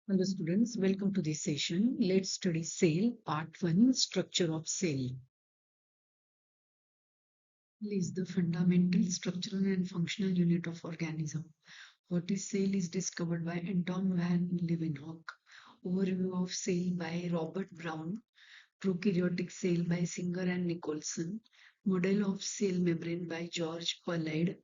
Hello students, welcome to this session. Let's study cell, part 1, structure of cell. Cell is the fundamental structural and functional unit of organism. What is cell is discovered by Anton van Leeuwenhoek. Overview of cell by Robert Brown. Prokaryotic cell by Singer and Nicholson. Model of cell membrane by George Pollard.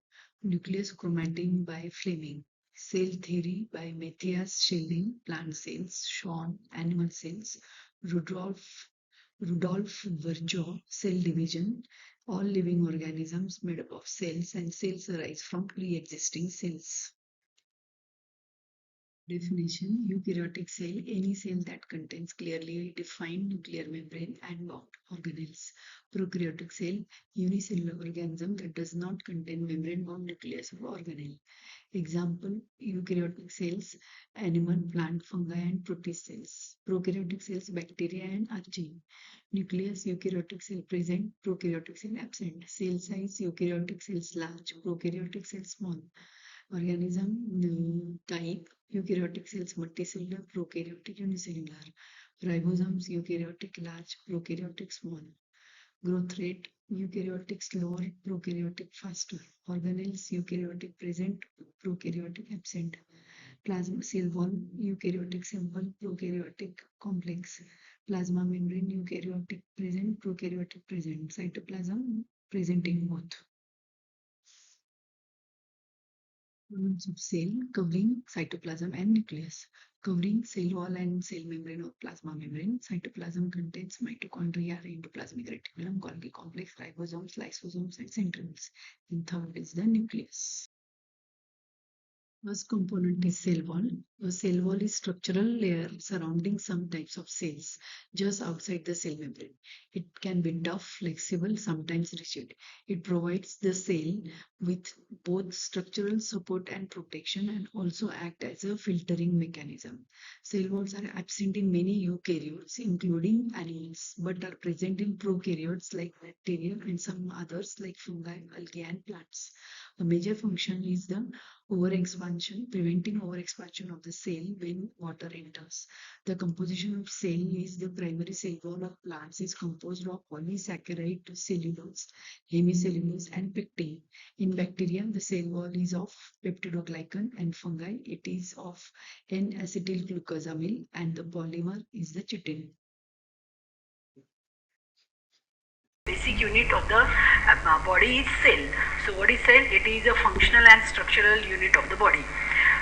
Nucleus chromatin by Fleming. Cell theory by Matthias Schilling. Plant cells. Schwann. Animal cells. Rudolf Virchow. Cell division. All living organisms made up of cells, and cells arise from pre-existing cells. Definition: eukaryotic cell, any cell that contains clearly defined nuclear membrane and bound organelles. Prokaryotic cell, unicellular organism that does not contain membrane-bound nucleus or organelle. Example: eukaryotic cells, animal, plant, fungi, and protist cells. Prokaryotic cells, bacteria and archaea. Nucleus: eukaryotic cell present, prokaryotic cell absent. Cell size: eukaryotic cells large, prokaryotic cells small. Organism type: eukaryotic cells multicellular, prokaryotic unicellular. Ribosomes: eukaryotic large, prokaryotic small. Growth rate: eukaryotic slower, prokaryotic faster. Organelles: eukaryotic present, prokaryotic absent. Plasma cell wall: eukaryotic simple, prokaryotic complex. Plasma membrane: eukaryotic present, prokaryotic present. Cytoplasm present in both. Components of cell: covering, cytoplasm, and nucleus. Covering: cell wall and cell membrane or plasma membrane. Cytoplasm contains mitochondria, endoplasmic reticulum, Golgi complex, ribosomes, lysosomes, and centrioles. And third is the nucleus. First component is cell wall. A cell wall is structural layer surrounding some types of cells just outside the cell membrane. It can be tough, flexible, sometimes rigid. It provides the cell with both structural support and protection, and also act as a filtering mechanism. Cell walls are absent in many eukaryotes, including animals, but are present in prokaryotes like bacteria and some others like fungi, algae, and plants. A major function is the overexpansion, preventing overexpansion of the cell when water enters. The composition of cell is: the primary cell wall of plants is composed of polysaccharide cellulose, hemicellulose, and pectin. In bacteria, the cell wall is of peptidoglycan, and fungi, it is of N-acetylglucosamine, and the polymer is the chitin. Basic unit of the body is cell. So what is cell? It is a functional and structural unit of the body.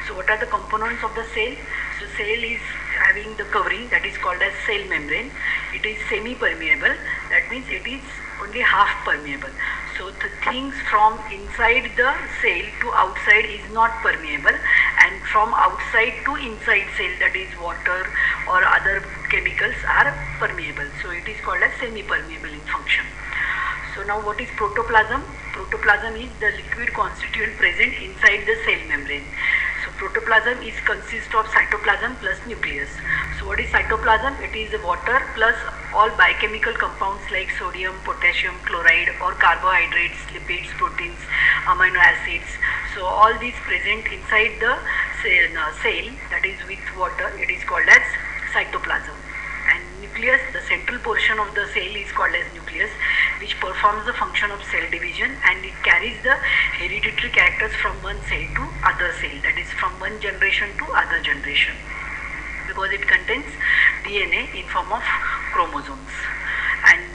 So what are the components of the cell? So cell is having the covering, that is called as cell membrane. It is semi-permeable, that means it is only half permeable. So the things from inside the cell to outside is not permeable, and from outside to inside cell, that is water or other chemicals, are permeable. So it is called as semi-permeable in function. So now what is protoplasm? Protoplasm is the liquid constituent present inside the cell membrane. So protoplasm is consists of cytoplasm plus nucleus. So what is cytoplasm? It is water plus all biochemical compounds like sodium, potassium, chloride, or carbohydrates, lipids, proteins, amino acids. So all these present inside the cell, that is with water, it is called as cytoplasm. And nucleus, the central portion of the cell, is called as nucleus, which performs the function of cell division, and it carries the hereditary characters from one cell to other cell, that is from one generation to other generation, because it contains DNA in form of chromosomes. And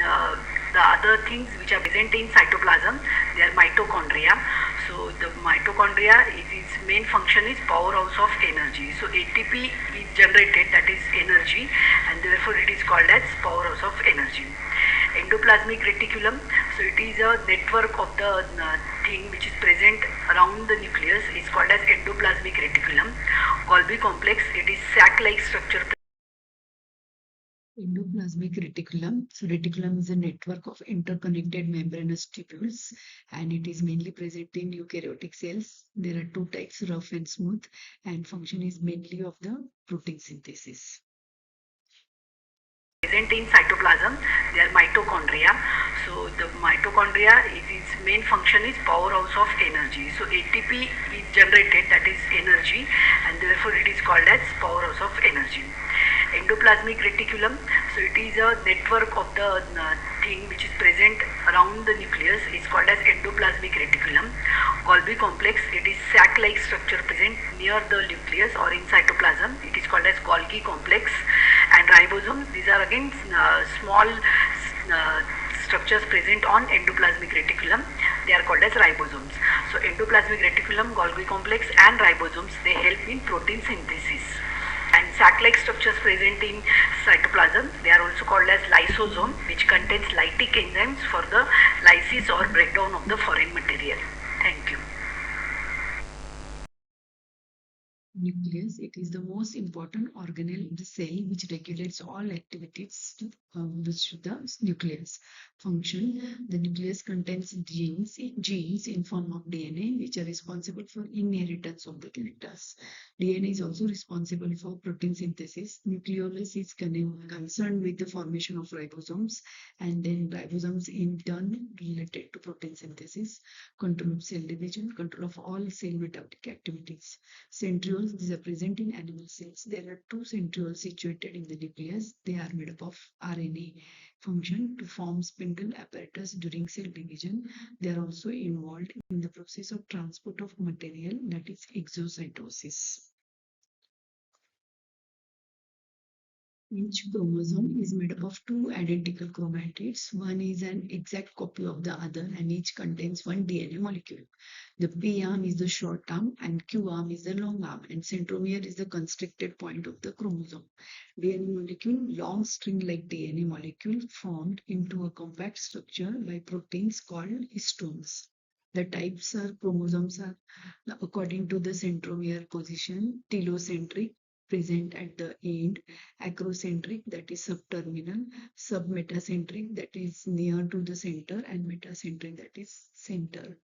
the other things which are present in cytoplasm, they are mitochondria. So the mitochondria, its main function is powerhouse of energy. So ATP is generated, that is energy, and therefore it is called as powerhouse of energy. Endoplasmic reticulum, so it is a network of the thing which is present around the nucleus, is called as endoplasmic reticulum. Golgi complex, it is sac-like structure. Endoplasmic reticulum. So reticulum is a network of interconnected membranous tubules, and it is mainly present in eukaryotic cells. There are two types, rough and smooth, and function is mainly of the protein synthesis. Present in cytoplasm, they are mitochondria. So the mitochondria, its main function is powerhouse of energy. So ATP is generated, that is energy, and therefore it is called called as powerhouse of energy. Endoplasmic reticulum, so it is a network of the thing which is present around the nucleus, is called as endoplasmic reticulum. Golgi complex, it is sac-like structure present near the nucleus or in cytoplasm, it is called as Golgi complex. And ribosomes, these are again small structures present on endoplasmic reticulum, they are called as ribosomes. So endoplasmic reticulum, Golgi complex and ribosomes, they help in protein synthesis. And sac-like structures present in cytoplasm, they are also called as lysosome, which contains lytic enzymes for the lysis or breakdown of the foreign material. Thank you. Nucleus, it is the most important organelle of the cell which regulates all activities to which the nucleus function. The nucleus contains genes in form of DNA which are responsible for inheritance of the characters. DNA is also responsible for protein synthesis. Nucleolus is concerned with the formation of ribosomes, and then ribosomes in turn related to protein synthesis, control of cell division, control of all cell metabolic activities. Centrioles, these are present in animal cells. There are two centrioles situated in the nucleus. They are made up of RNA function to form spindle apparatus during cell division. They are also involved in the process of transport of material, that is exocytosis. Each chromosome is made up of two identical chromatids. One is an exact copy of the other, and each contains one DNA molecule. The P arm is the short arm and Q arm is the long arm, and centromere is the constricted point of the chromosome. DNA molecule, long string-like DNA molecule formed into a compact structure by proteins called histones. The types are chromosomes are according to the centromere position, telocentric, present at the end, acrocentric, that is subterminal, submetacentric, that is near to the center, and metacentric, that is center.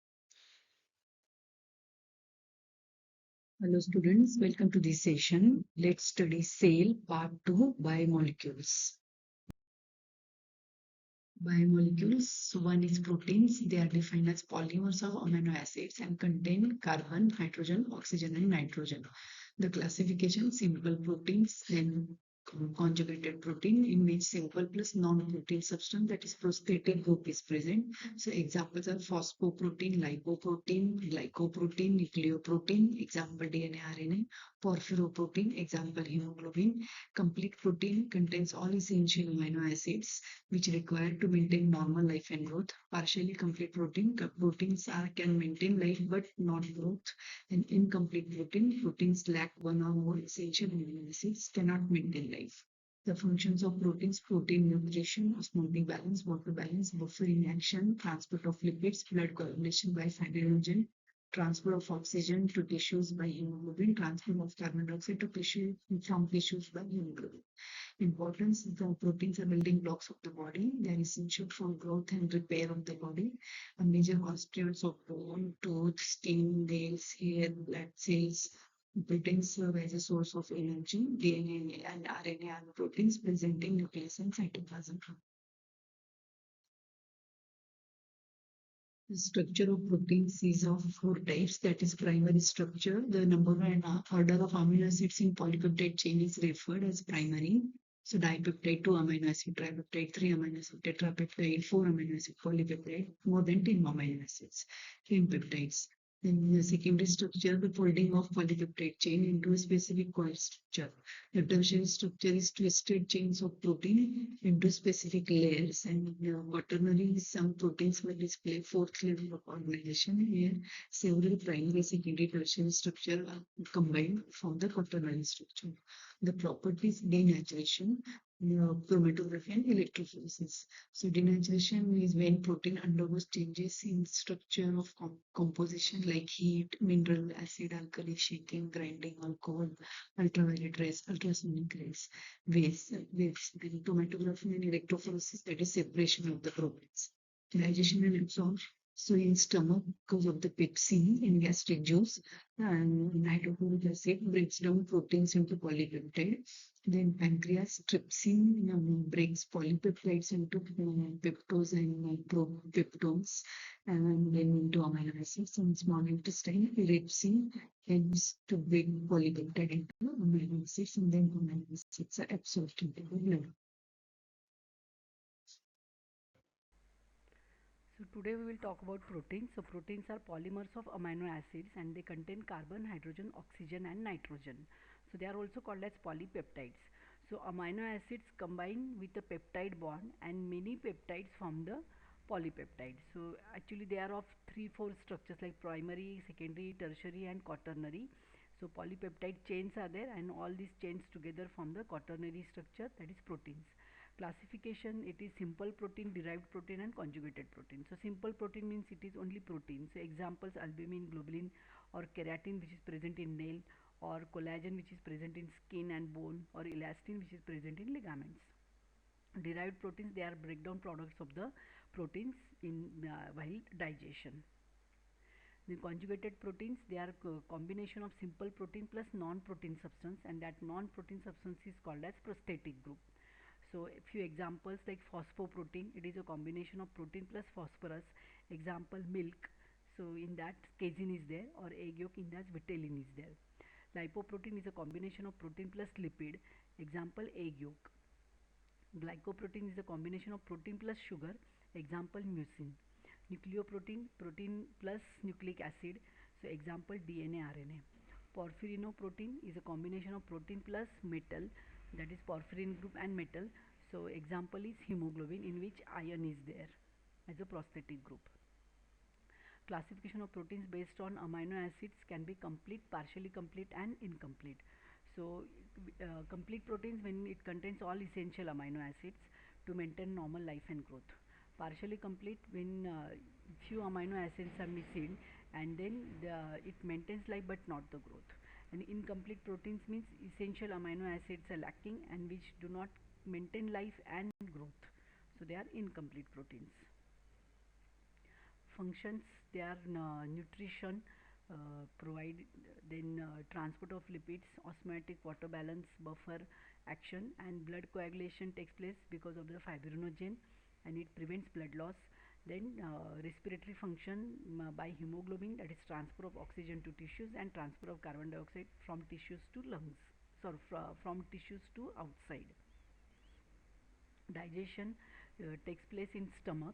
Hello students, welcome to this session. Let's study cell part 2, biomolecules. Biomolecules, so one is proteins. They are defined as polymers of amino acids and contain carbon, hydrogen, oxygen, and nitrogen. The classification: simple proteins, then conjugated protein, in which simple plus non-protein substance, that is phosphatic group, is present. So examples are phosphoprotein, lipoprotein, glycoprotein, nucleoprotein, example DNA, RNA, porphyroprotein, example hemoglobin. Complete protein contains all essential amino acids which require to maintain normal life and growth. Partially complete proteins can maintain life but not growth. And incomplete proteins lack one or more essential amino acids, cannot maintain life. The functions of proteins: protein nutrition, osmotic balance, water balance, buffering action, transport of lipids, blood coagulation by hydrogen, transfer of oxygen to tissues by hemoglobin, transfer of carbon dioxide to tissue from tissues by hemoglobin. Importance: the proteins are building blocks of the body. They are essential for growth and repair of the body. A major constituents of bone, tooth, skin, nails, hair, blood cells. Proteins serve as a source of energy. DNA and RNA are proteins present in nucleus and cytoplasm. The structure of proteins is of four types. That is primary structure. The number and order of amino acids in polypeptide chain is referred as primary. So dipeptide 2 amino acid, tripeptide 3 amino acid, tetrapeptide 4 amino acid, polypeptide more than 10 amino acids. Heme peptides. Then the secondary structure, the folding of polypeptide chain into a specific coil structure. The tertiary structure is twisted chains of protein into specific layers, and quaternary, some proteins will display fourth level of organization, where several primary, secondary, tertiary structure are combined from the quaternary structure. The properties: denaturation, chromatography, and electrophoresis. So denaturation is when protein undergoes changes in structure of composition like heat, mineral, acid, alkali, shaking, grinding, alcohol, ultraviolet rays, ultrasonic rays, waves. Then chromatography and electrophoresis, that is separation of the proteins. Digestion and absorption. So in stomach, because of the pepsin in gastric juice, and hydrochloric acid breaks down proteins into polypeptide. Then pancreas, trypsin breaks polypeptides into peptose and peptones, and then into amino acids. And small intestine, ribsin helps to break polypeptide into amino acids, and then amino acids are absorbed into the blood. So today we will talk about proteins. So proteins are polymers of amino acids and they contain carbon, hydrogen, oxygen and nitrogen. So they are also called as polypeptides. So amino acids combine with a peptide bond and many peptides form the polypeptide. So actually they are of 3-4 structures like primary, secondary, tertiary and quaternary. So polypeptide chains are there and all these chains together form the quaternary structure, that is proteins. Classification, it is simple protein, derived protein and conjugated protein. So simple protein means it is only protein. So examples albumin, globulin or keratin which is present in nail, or collagen which is present in skin and bone, or elastin which is present in ligaments. Derived proteins, they are breakdown products of the proteins in while digestion. The conjugated proteins, they are combination of simple protein plus non-protein substance, and that non-protein substance is called as prosthetic group. So a few examples like phosphoprotein, it is a combination of protein plus phosphorus. Example milk, so in that casein is there, or egg yolk, in that vitelline is there. Lipoprotein is a combination of protein plus lipid. Example egg yolk. Glycoprotein is a combination of protein plus sugar. Example mucin. Nucleoprotein, protein plus nucleic acid. So example DNA, RNA. Porphyrinoprotein is a combination of protein plus metal, that is porphyrin group and metal. So example is hemoglobin, in which iron is there as a prosthetic group. Classification of proteins based on amino acids can be complete, partially complete and incomplete. So complete proteins when it contains all essential amino acids to maintain normal life and growth. Partially complete when few amino acids are missing and then it maintains life but not the growth. And incomplete proteins means essential amino acids are lacking and which do not maintain life and growth. So they are incomplete proteins. Functions, they are nutrition, provide, then transport of lipids, osmotic water balance, buffer action, and blood coagulation takes place because of the fibrinogen and it prevents blood loss. Then respiratory function by hemoglobin, that is transfer of oxygen to tissues and transfer of carbon dioxide from tissues to lungs, sorry, from tissues to outside. Digestion takes place in stomach.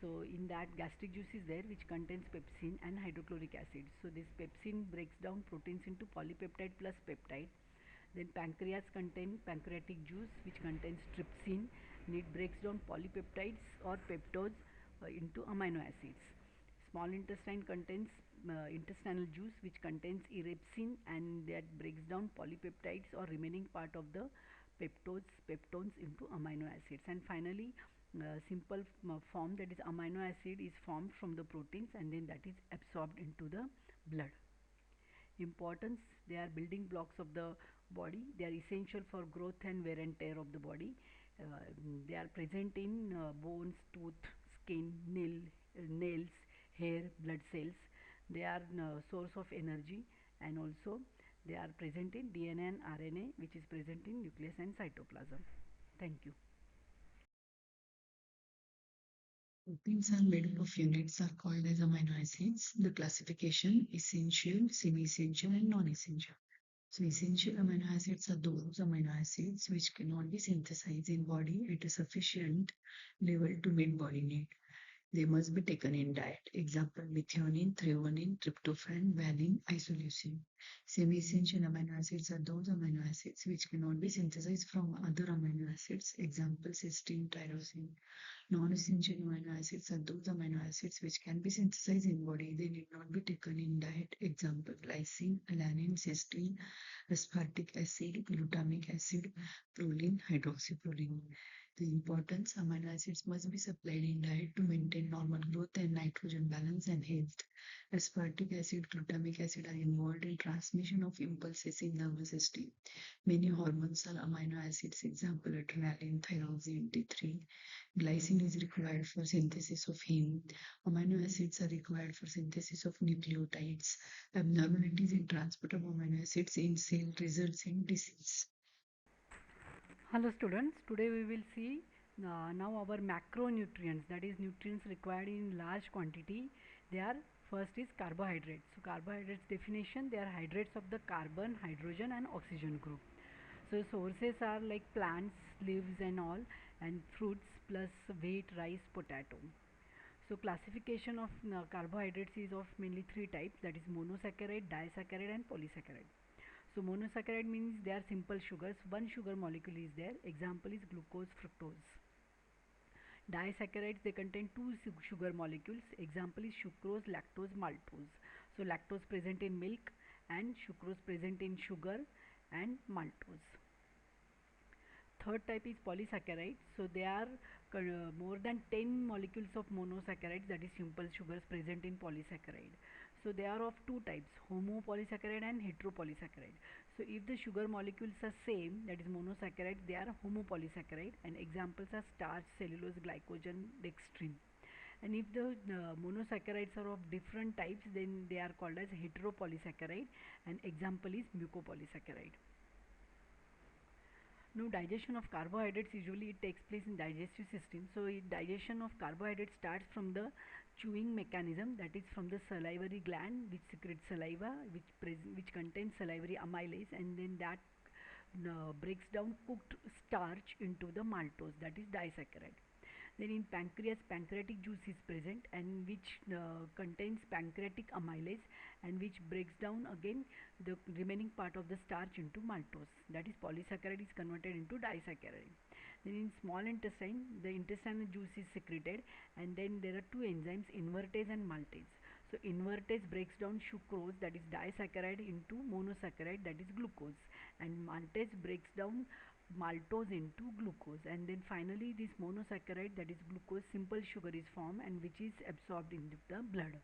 So in that gastric juice is there which contains pepsin and hydrochloric acid. So this pepsin breaks down proteins into polypeptide plus peptide. Then pancreas contain pancreatic juice which contains trypsin and it breaks down polypeptides or peptodes into amino acids. Small intestine contains intestinal juice which contains erepsin and that breaks down polypeptides or remaining part of the peptones into amino acids. And finally, simple form, that is amino acid, is formed from the proteins and then that is absorbed into the blood. Importance, they are building blocks of the body. They are essential for growth and wear and tear of the body. They are present in bones, tooth, skin, nails, hair, blood cells. They are source of energy, and also they are present in DNA and RNA which is present in nucleus and cytoplasm. Thank you. Proteins are made up of units are called as amino acids. The classification essential, semi-essential, and non-essential. So essential amino acids are those amino acids which cannot be synthesized in body at a sufficient level to meet body need. They must be taken in diet. Example, methionine, threonine, tryptophan, valine, isoleucine. Semi-essential amino acids are those amino acids which cannot be synthesized from other amino acids. Example, cysteine, tyrosine. Non-essential amino acids are those amino acids which can be synthesized in body. They need not be taken in diet. Example, glycine, alanine, cysteine, aspartic acid, glutamic acid, proline, hydroxyproline. The importance: amino acids must be supplied in diet to maintain normal growth and nitrogen balance and health. Aspartic acid, glutamic acid are involved in transmission of impulses in nervous system. Many hormones are amino acids, example adrenaline, thyroxine, T3. Glycine is required for synthesis of heme. Amino acids are required for synthesis of nucleotides. Abnormalities in transport of amino acids in cell results in disease. Hello students, today we will see now our macronutrients, that is nutrients required in large quantity. They are: first is carbohydrates. So carbohydrates definition: they are hydrates of the carbon, hydrogen and oxygen group. So sources are like plants, leaves and all, and fruits plus wheat, rice, potato. So classification of carbohydrates is of mainly three types, that is monosaccharide, disaccharide and polysaccharide. So monosaccharide means they are simple sugars, one sugar molecule is there, example is glucose, fructose. Disaccharides, they contain two sugar molecules, example is sucrose, lactose, maltose. So lactose present in milk and sucrose present in sugar and maltose. Third type is polysaccharides. So they are more than 10 molecules of monosaccharides, that is simple sugars, present in polysaccharide. So they are of two types, homopolysaccharide and heteropolysaccharide. So if the sugar molecules are same, that is monosaccharide, they are homopolysaccharide, and examples are starch, cellulose, glycogen, dextrin. And if the monosaccharides are of different types, then they are called as heteropolysaccharide, and example is mucopolysaccharide. Now digestion of carbohydrates, usually it takes place in digestive system. So digestion of carbohydrates starts from the chewing mechanism, that is from the salivary gland which secretes saliva, which contains salivary amylase, and then that breaks down cooked starch into the maltose, that is disaccharide. Then in pancreas, pancreatic juice is present, and which contains pancreatic amylase, and which breaks down again the remaining part of the starch into maltose, that is polysaccharide is converted into disaccharide. Then in small intestine, the intestinal juice is secreted, and then there are two enzymes, invertase and maltase. So invertase breaks down sucrose, that is disaccharide, into monosaccharide, that is glucose, and maltase breaks down maltose into glucose, and then finally this monosaccharide, that is glucose, simple sugar is formed, and which is absorbed into the blood.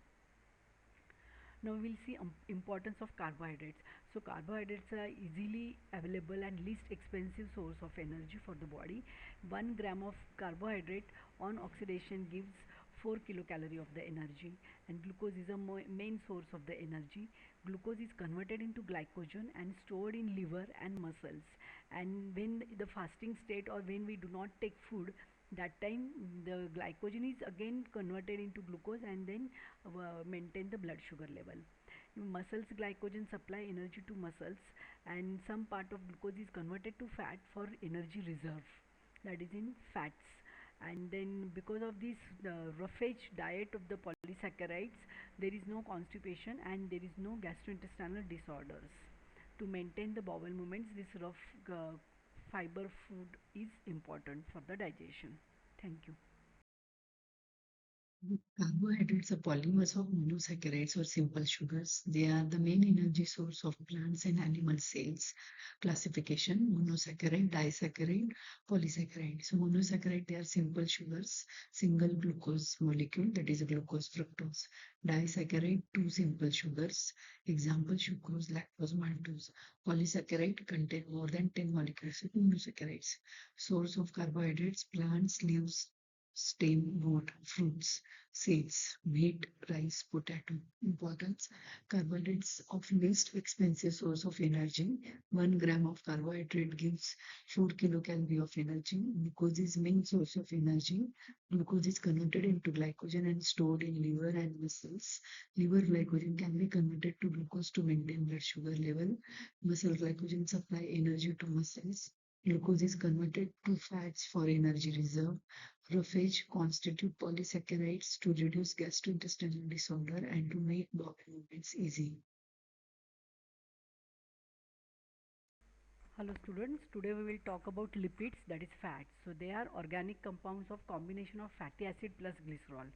Now we will see importance of carbohydrates. So carbohydrates are easily available and least expensive source of energy for the body. 1 gram of carbohydrate on oxidation gives 4 kilocalorie of the energy, and glucose is a main source of the energy. Glucose is converted into glycogen and stored in liver and muscles, and when the fasting state or when we do not take food, that time the glycogen is again converted into glucose and then maintain the blood sugar level. Muscles glycogen supply energy to muscles, and some part of glucose is converted to fat for energy reserve, that is in fats. And then because of this the roughage diet of the polysaccharides, there is no constipation and there is no gastrointestinal disorders. To maintain the bowel movements, this rough fiber food is important for the digestion. Thank you. Carbohydrates are polymers of monosaccharides or simple sugars. They are the main energy source of plants and animal cells. Classification: monosaccharide, disaccharide, polysaccharide. So monosaccharide, they are simple sugars, single glucose molecule, that is glucose, fructose. Disaccharide, two simple sugars, example sucrose, lactose, maltose. Polysaccharide contain more than 10 molecules of monosaccharides. Source of carbohydrates: plants, leaves, stem, wood, fruits, seeds, wheat, rice, potato. Importance: carbohydrates of least expensive source of energy. 1 gram of carbohydrate gives 4 kilocalorie of energy. Glucose is main source of energy. Glucose is converted into glycogen and stored in liver and muscles. Liver glycogen can be converted to glucose to maintain blood sugar level. Muscle glycogen supply energy to muscles. Glucose is converted to fats for energy reserve. Roughage constitute polysaccharides to reduce gastrointestinal disorder and to make bowel movements easy. Hello students, today we will talk about lipids, that is fats. So they are organic compounds of combination of fatty acid plus glycerol.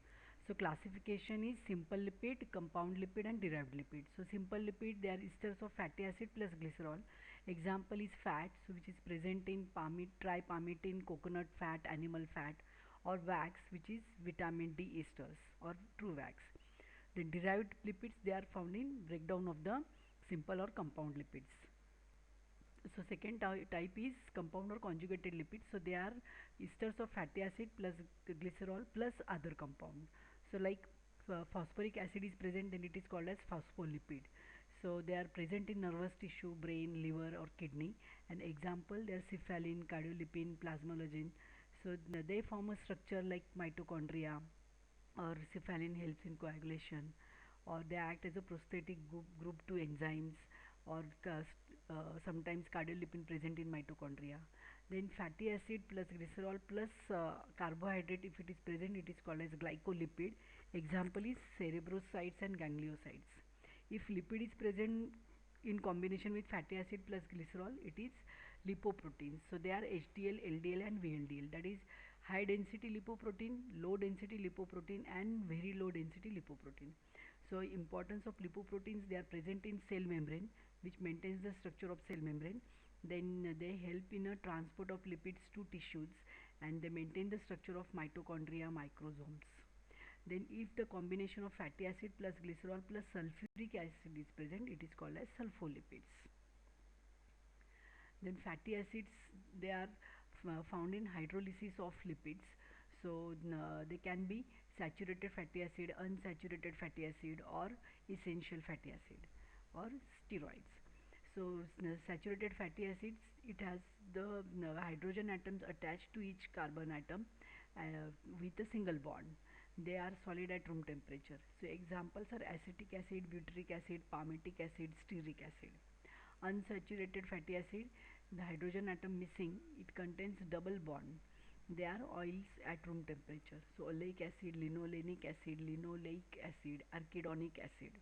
So classification is simple lipid, compound lipid and derived lipid. So simple lipid, they are esters of fatty acid plus glycerol. Example is fats, which is present in tripalmitin, coconut fat, animal fat, or wax, which is vitamin D esters or true wax. The derived lipids, they are found in breakdown of the simple or compound lipids. So second type is compound or conjugated lipids. So they are esters of fatty acid plus glycerol plus other compound. So like phosphoric acid is present, then it is called as phospholipid. So they are present in nervous tissue, brain, liver or kidney. An example, they are cephalin, cardiolipin, plasmalogen. So they form a structure like mitochondria, or cephalin helps in coagulation, or they act as a prosthetic group to enzymes, or sometimes cardiolipin present in mitochondria. Then fatty acid plus glycerol plus carbohydrate, if it is present, it is called as glycolipid. Example is cerebrocytes and gangliosides. If lipid is present in combination with fatty acid plus glycerol, it is lipoproteins. So they are HDL, LDL and VLDL. That is high density lipoprotein, low density lipoprotein and very low density lipoprotein. So importance of lipoproteins, they are present in cell membrane, which maintains the structure of cell membrane. Then they help in a transport of lipids to tissues, and they maintain the structure of mitochondria, microsomes. Then if the combination of fatty acid plus glycerol plus sulfuric acid is present, it is called as sulfolipids. Then fatty acids, they are found in hydrolysis of lipids. So they can be saturated fatty acid, unsaturated fatty acid, or essential fatty acid, or steroids. So saturated fatty acids, it has the hydrogen atoms attached to each carbon atom with a single bond. They are solid at room temperature. So examples are acetic acid, butyric acid, palmitic acid, stearic acid. Unsaturated fatty acid, the hydrogen atom missing, it contains double bond. They are oils at room temperature. So oleic acid, linoleic acid, linoleic acid, arachidonic acid.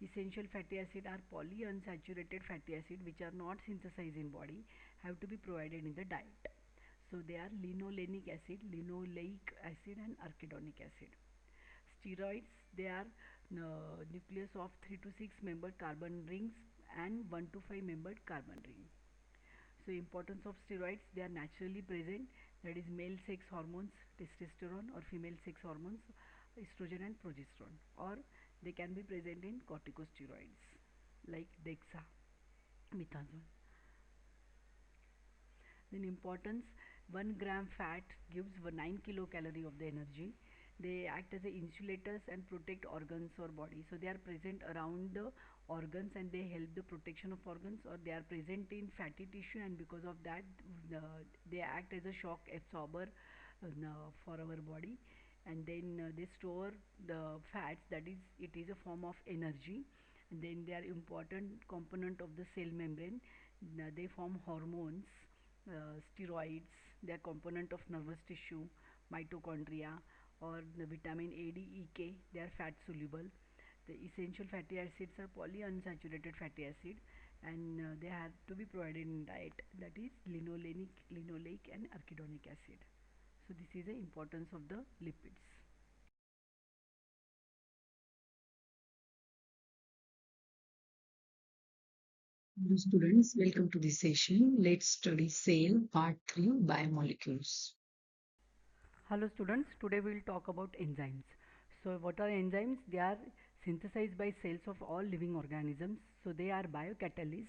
Essential fatty acid are polyunsaturated fatty acid which are not synthesized in body, have to be provided in the diet. So they are linoleic acid, linoleic acid and arachidonic acid. Steroids, they are nucleus of 3 to 6 membered carbon rings and 1 to 5 membered carbon ring. So importance of steroids, they are naturally present, that is male sex hormones, testosterone, or female sex hormones, estrogen and progesterone, or they can be present in corticosteroids like dexamethasone. Then importance, 1 gram fat gives 9 kilocalorie of the energy. They act as a insulators and protect organs or body. So they are present around the organs and they help the protection of organs, or they are present in fatty tissue, and because of that they act as a shock absorber for our body. And then they store the fats, that is it is a form of energy. And then they are important component of the cell membrane. They form hormones, steroids, they are component of nervous tissue, mitochondria, or the vitamin A, D, E, K, they are fat soluble. The essential fatty acids are polyunsaturated fatty acid, and they have to be provided in diet, that is linoleic and arachidonic acid. So this is the importance of the lipids. Hello students, welcome to this session. Let's study cell part 3 biomolecules. Hello students, today we will talk about enzymes. So what are enzymes? They are synthesized by cells of all living organisms. So they are biocatalysts.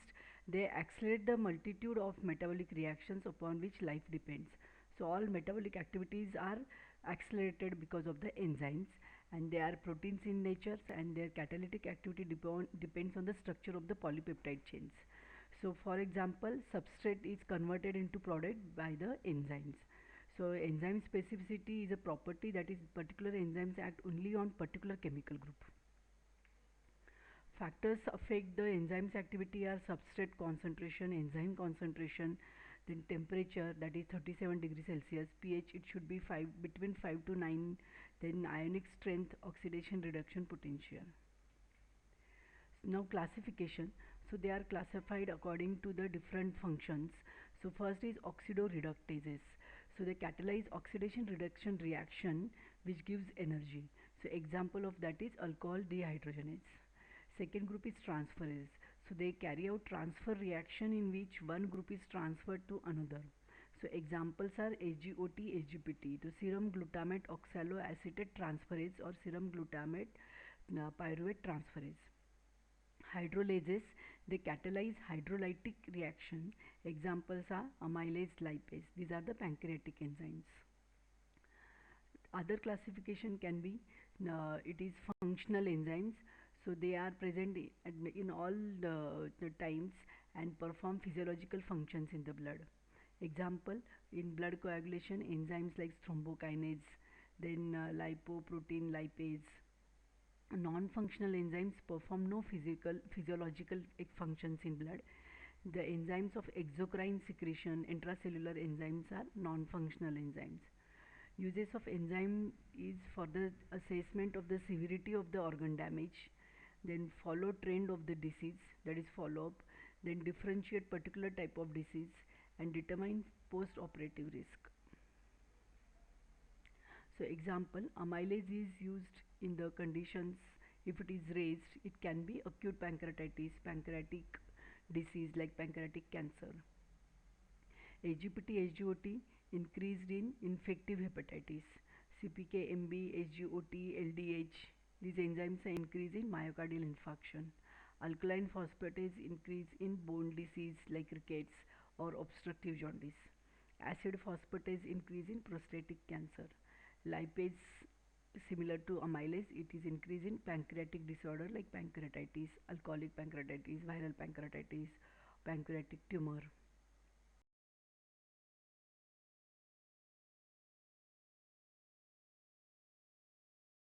They accelerate the multitude of metabolic reactions upon which life depends. So all metabolic activities are accelerated because of the enzymes, and they are proteins in nature, and their catalytic activity depends on the structure of the polypeptide chains. So for example, substrate is converted into product by the enzymes. So enzyme specificity is a property, that is particular enzymes act only on particular chemical group. Factors affect the enzyme's activity are substrate concentration, enzyme concentration, then temperature, that is 37 degrees Celsius, pH it should be 5, between 5 to 9, then ionic strength, oxidation reduction potential. Now classification, so they are classified according to the different functions. So first is oxidoreductases, so they catalyze oxidation reduction reaction which gives energy. So example of that is alcohol dehydrogenase. Second group is transferase, So they carry out transfer reaction in which one group is transferred to another. So examples are SGOT, SGPT, so serum glutamate oxaloacetate transferase or serum glutamate pyruvate transferase. Hydrolases, they catalyze hydrolytic reaction. Examples are amylase, lipase. These are the pancreatic enzymes. Other classification can be it is functional enzymes. So they are present in all the times and perform physiological functions in the blood. Example, in blood coagulation, enzymes like thrombokinase, then lipoprotein lipase. Non-functional enzymes perform no physiological functions in blood. The enzymes of exocrine secretion, intracellular enzymes are non-functional enzymes. Uses of enzyme is for the assessment of the severity of the organ damage, then follow trend of the disease, that is follow up, then differentiate particular type of disease and determine post-operative risk. So example, amylase is used in the conditions if it is raised, it can be acute pancreatitis, pancreatic disease like pancreatic cancer. AGPT, SGOT increased in infective hepatitis. CPK, MB, SGOT, LDH. These enzymes are increased in myocardial infarction. Alkaline phosphatase increase in bone disease like rickets or obstructive jaundice. Acid phosphatase increase in prostatic cancer. Lipase, similar to amylase, it is increase in pancreatic disorder like pancreatitis, alcoholic pancreatitis, viral pancreatitis, pancreatic tumor.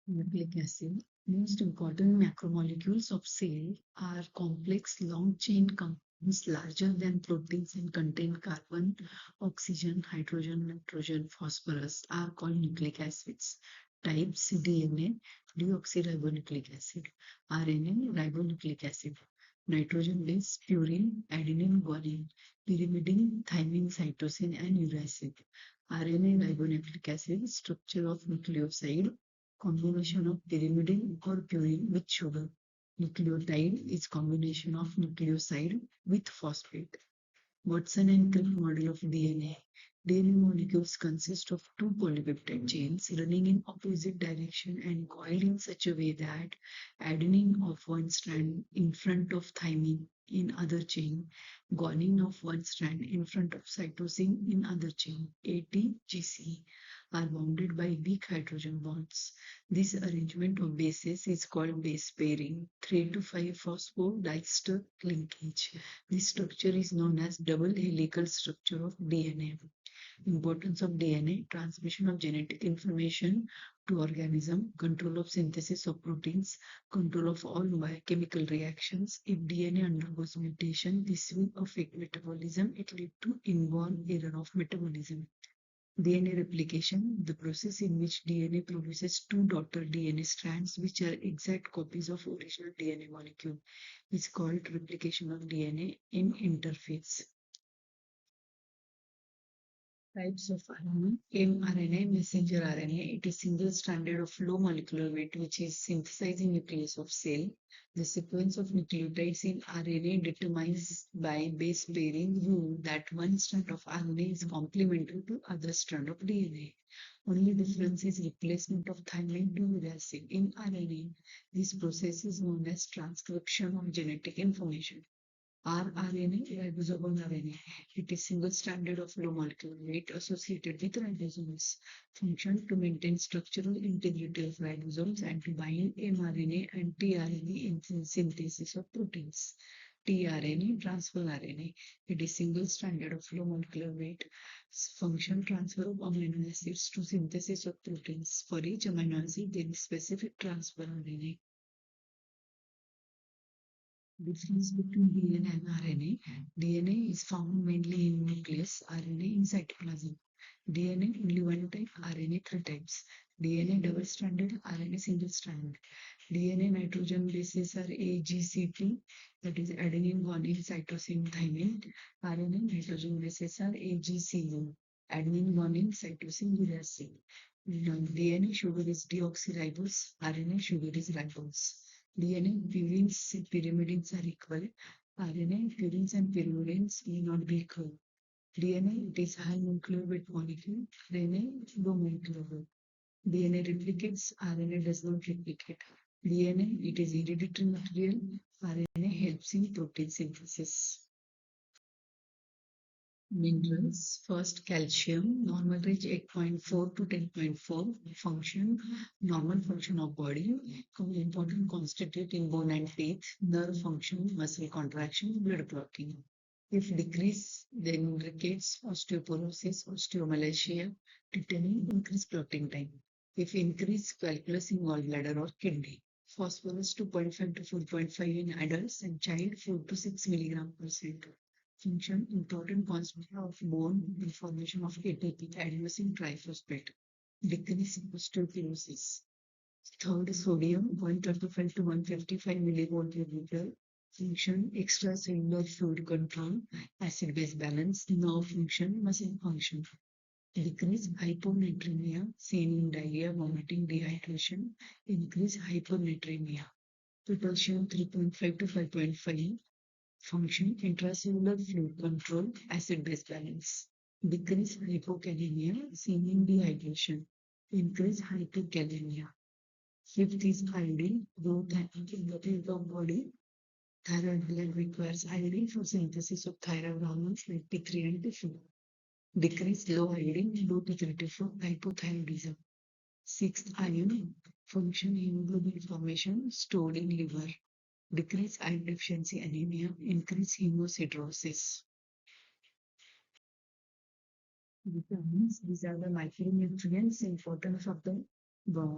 Nucleic acid. Most important macromolecules of cell are complex long chain compounds larger than proteins and contain carbon, oxygen, hydrogen, nitrogen, phosphorus are called nucleic acids. Types DNA, deoxyribonucleic acid, RNA, ribonucleic acid, nitrogen base, purine, adenine, guanine, pyrimidine, thymine, cytosine, and uracil. RNA ribonucleic acid, structure of nucleoside, combination of pyrimidine or purine with sugar. Nucleotide is combination of nucleoside with phosphate. Watson and Crick model of DNA. DNA molecules consist of two polypeptide chains running in opposite direction and coiled in such a way that adenine of one strand in front of thymine in other chain, guanine of one strand in front of cytosine in other chain, ATGC, are bounded by weak hydrogen bonds. This arrangement of bases is called base pairing, 3 to 5 phosphodiester linkage. This structure is known as double helical structure of DNA. Importance of DNA, transmission of genetic information to organism, control of synthesis of proteins, control of all biochemical reactions. If DNA undergoes mutation, this will affect metabolism. It leads to inborn error of metabolism. DNA replication, the process in which DNA produces two daughter DNA strands which are exact copies of original DNA molecule, is called replication of DNA in interphase. Types of RNA. mRNA, messenger RNA. It is single stranded of low molecular weight which is synthesized in nucleus of cell. The sequence of nucleotides in RNA determines by base pairing rule that one strand of RNA is complementary to other strand of DNA. Only difference is replacement of thymine to uracil in RNA. This process is known as transcription of genetic information. rRNA, ribosomal RNA. It is single stranded of low molecular weight associated with ribosomes. Function to maintain structural integrity of ribosomes and to bind mRNA and tRNA in synthesis of proteins. tRNA, transfer RNA. It is single stranded of low molecular weight. Function transfer of amino acids to synthesis of proteins. For each amino acid, there is specific transfer RNA. Difference between DNA and RNA. DNA is found mainly in nucleus, RNA in cytoplasm. DNA only one type, RNA three types. DNA double stranded, RNA single stranded. DNA nitrogen bases are AGCT, that is adenine, guanine, cytosine, thymine. RNA nitrogen bases are AGCU, adenine, guanine, cytosine, uracil. DNA sugar is deoxyribose, RNA sugar is ribose. DNA purines pyrimidines are equal. RNA, purines and pyrimidines may not be occur. DNA, it is high molecular weight molecule. RNA, low molecular weight. DNA replicates, RNA does not replicate. DNA, it is hereditary material. RNA helps in protein synthesis. Minerals, first calcium, normal range 8.4 to 10.4, function, normal function of body, important constitute in bone and teeth, nerve function, muscle contraction, blood clotting. If decrease, then rickets, osteoporosis, osteomalacia, tetany, increase clotting time. If increase, calculus in gallbladder or kidney. Phosphorus 2.5 to 4.5 in adults and child 4 to 6 milligram per cent. Function, important constituent of bone in formation of ATP, adenosine triphosphate. Decrease osteoporosis. Third, sodium 135 to 155 millivolt per liter. Function, extracellular fluid control, acid base balance, nerve function, muscle function. Decrease hyponatremia, seen in diarrhea, vomiting, dehydration. Increase hypernatremia. Potassium 3.5 to 5.5. Function, intracellular fluid control, acid base balance. Decrease hypokalemia, seen in dehydration. Increase hyperkalemia. Fifth is iodine, growth and activity of body. Thyroid gland requires iodine for synthesis of thyroid hormones like T3 and T4. Decrease low iodine, low T3 for hypothyroidism. Sixth, iron function, hemoglobin formation stored in liver. Decrease iron deficiency anemia, increase hemosiderosis. Vitamins, these are the micronutrients important for the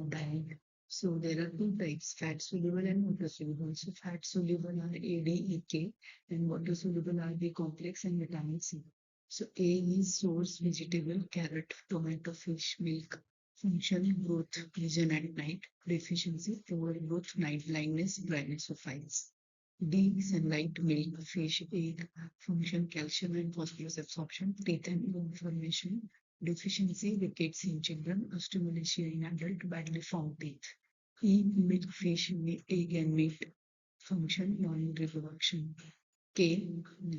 diet. So there are two types, fat soluble and water soluble. So fat soluble are A, D, E, K, and water soluble are B complex and vitamin C. So A is source vegetable, carrot, tomato, fish, milk. Function, growth, vision at night. Deficiency, poor growth, night blindness, dryness of eyes. D, sunlight, milk, fish, egg. Function, calcium and phosphorus absorption, teeth and bone formation. Deficiency, rickets in children, osteomalacia in adult, badly formed teeth. E, milk, fish, egg and meat. Function, non-reproduction. K,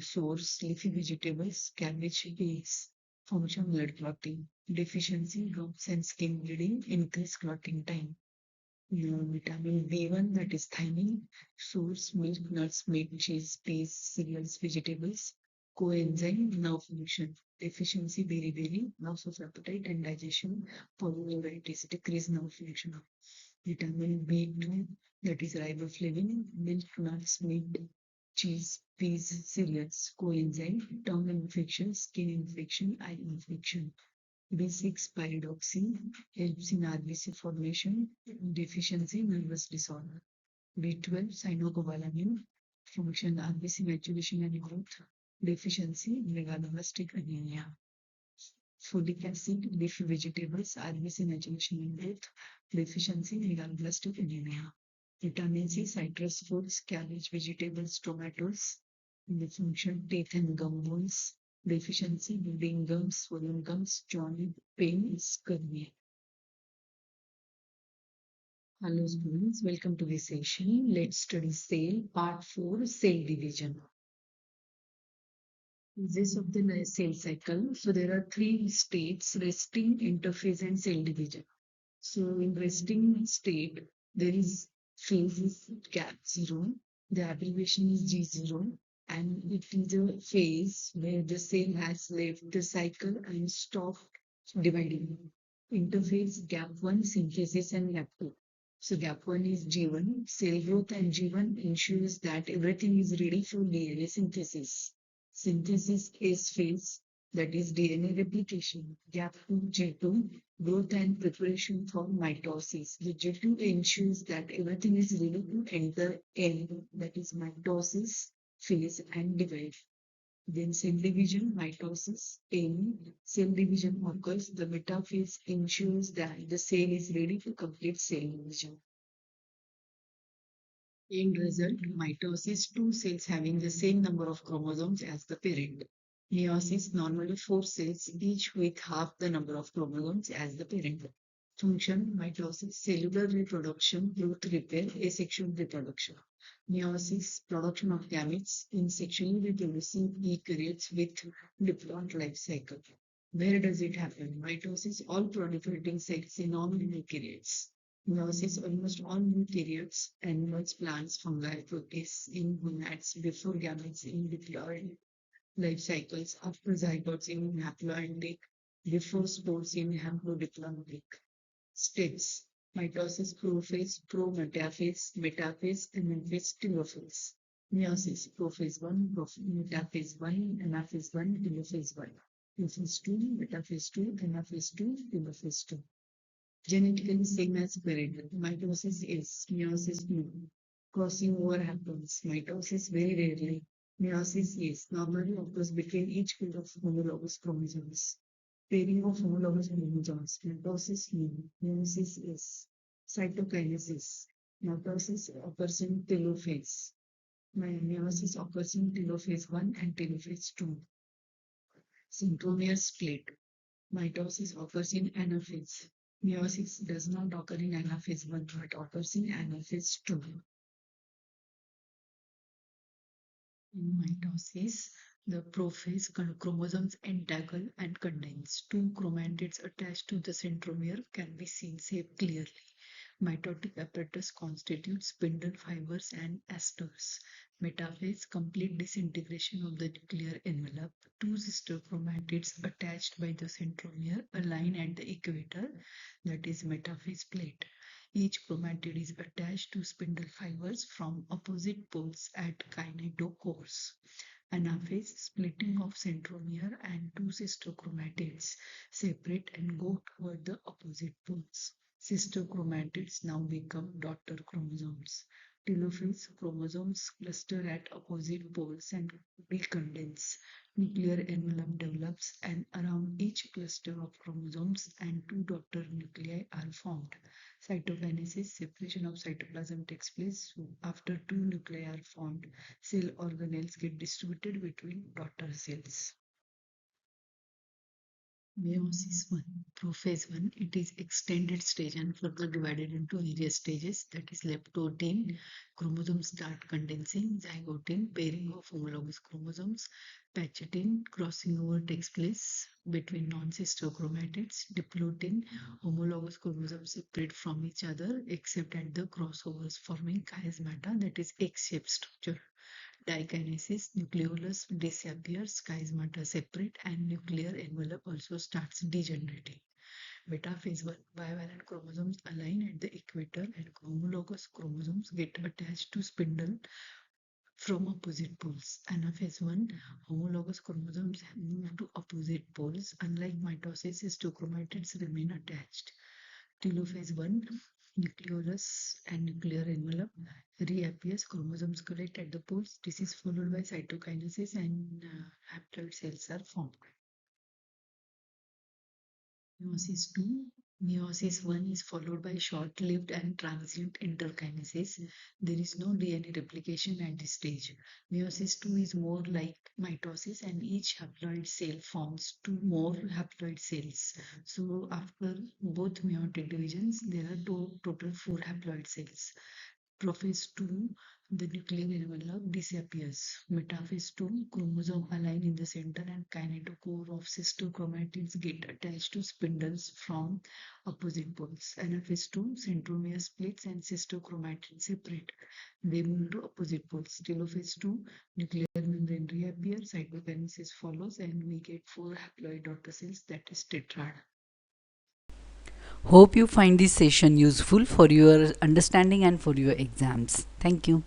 source, leafy vegetables, cabbage, eggs. Function, blood clotting. Deficiency, drops and skin bleeding, increase clotting time. Vitamin B1, that is thiamine, source, milk, nuts, meat, cheese, peas, cereals, vegetables. Coenzyme, nerve function. Deficiency, beriberi, loss of appetite and digestion. Polyneuropathy, decreased nerve function. Vitamin B2, that is riboflavin, milk, nuts, meat, cheese, peas, cereals. Coenzyme, tongue infection, skin infection, eye infection. B6 pyridoxine helps in RBC formation, deficiency, nervous disorder. B12 cyanocobalamin function RBC maturation and growth, deficiency, megaloblastic anemia. Folic acid, leafy vegetables, RBC maturation and growth, deficiency, megaloblastic anemia. Vitamin C, citrus fruits, cabbage, vegetables, tomatoes. The function, teeth and gum bones. Deficiency, bleeding gums, swollen gums, joint pain, scurvy. Hello students, welcome to this session. Let's study cell, part 4, cell division. Phases of the cell cycle. So there are three states, resting, interphase and cell division. So in resting state, there is phase is gap 0. The abbreviation is G0, and it is a phase where the cell has left the cycle and stopped dividing. Interphase gap 1, synthesis and gap 2. So gap 1 is G1, cell growth, and G1 ensures that everything is ready for DNA synthesis. Synthesis is phase, that is DNA replication. Gap 2, G2, growth and preparation for mitosis. The G2 ensures that everything is ready to enter N, that is mitosis phase and divide. Then cell division, mitosis, N, cell division occurs. The metaphase ensures that the cell is ready to complete cell division. End result, mitosis, two cells having the same number of chromosomes as the parent. Meiosis, normally four cells, each with half the number of chromosomes as the parent. Function, mitosis, cellular reproduction, growth repair, asexual reproduction. Meiosis, production of gametes in sexually reproducing eukaryotes with diploid life cycle. Where does it happen? Mitosis, all proliferating cells in all eukaryotes. Meiosis, almost all eukaryotes, animals, plants, fungi, protists in gonads before gametes in diploid life cycles, after zygotes in haploidic, before spores in haplodiploidic. Steps: mitosis, prophase, prometaphase, metaphase, anaphase, telophase. Meiosis: prophase 1, metaphase 1, anaphase 1, telophase 1. Prophase 2, metaphase 2, anaphase 2, telophase 2. Genetically same as parental. Mitosis is, meiosis no. Crossing over happens. Mitosis very rarely. Meiosis is, normally occurs between each pair of homologous chromosomes. Pairing of homologous chromosomes. Mitosis no. Meiosis is. Cytokinesis. Mitosis occurs in telophase. Meiosis occurs in telophase 1 and telophase 2. Centromere split. Mitosis occurs in anaphase. Meiosis does not occur in anaphase 1 but occurs in anaphase 2. In mitosis, the prophase chromosomes entangle and condense. Two chromatids attached to the centromere can be seen clearly. Mitotic apparatus constitutes spindle fibers and asters. Metaphase, complete disintegration of the nuclear envelope. Two sister chromatids attached by the centromere align at the equator, that is metaphase plate. Each chromatid is attached to spindle fibers from opposite poles at kinetocores. Anaphase, splitting of centromere and two sister chromatids separate and go toward the opposite poles. Sister chromatids now become daughter chromosomes. Telophase, chromosomes cluster at opposite poles and decondense. Nuclear envelope develops, and around each cluster of chromosomes and two daughter nuclei are formed. Cytokinesis, separation of cytoplasm takes place. So after two nuclei are formed, cell organelles get distributed between daughter cells. Meiosis 1, prophase 1, it is extended stage and further divided into various stages, that is leptotin, chromosomes start condensing, zygotin, pairing of homologous chromosomes, pachitin, crossing over takes place between non-sister chromatids, diplotin, homologous chromosomes separate from each other except at the crossovers forming chiasmata, that is X-shaped structure. Dikinesis, nucleolus disappears, chiasmata separate, and nuclear envelope also starts degenerating. Metaphase 1, bivalent chromosomes align at the equator and homologous chromosomes get attached to spindle from opposite poles. Anaphase 1, homologous chromosomes move to opposite poles. Unlike mitosis, histochromatids remain attached. Telophase 1, nucleolus and nuclear envelope reappears, chromosomes collect at the poles. This is followed by cytokinesis and haploid cells are formed. Meiosis 2. Meiosis 1 is followed by short-lived and transient interkinesis. There is no DNA replication at this stage. Meiosis 2 is more like mitosis and each haploid cell forms two more haploid cells. So after both meiotic divisions, there are total 4 haploid cells. Prophase 2, the nuclear envelope disappears. Metaphase 2, chromosome align in the center and kinetochore of sister chromatids get attached to spindles from opposite poles. Anaphase 2, centromere splits and sister chromatids separate. They move to opposite poles. Telophase 2, nuclear membrane reappears, cytokinesis follows, and we get 4 haploid daughter cells, that is tetrad. Hope you find this session useful for your understanding and for your exams. Thank you.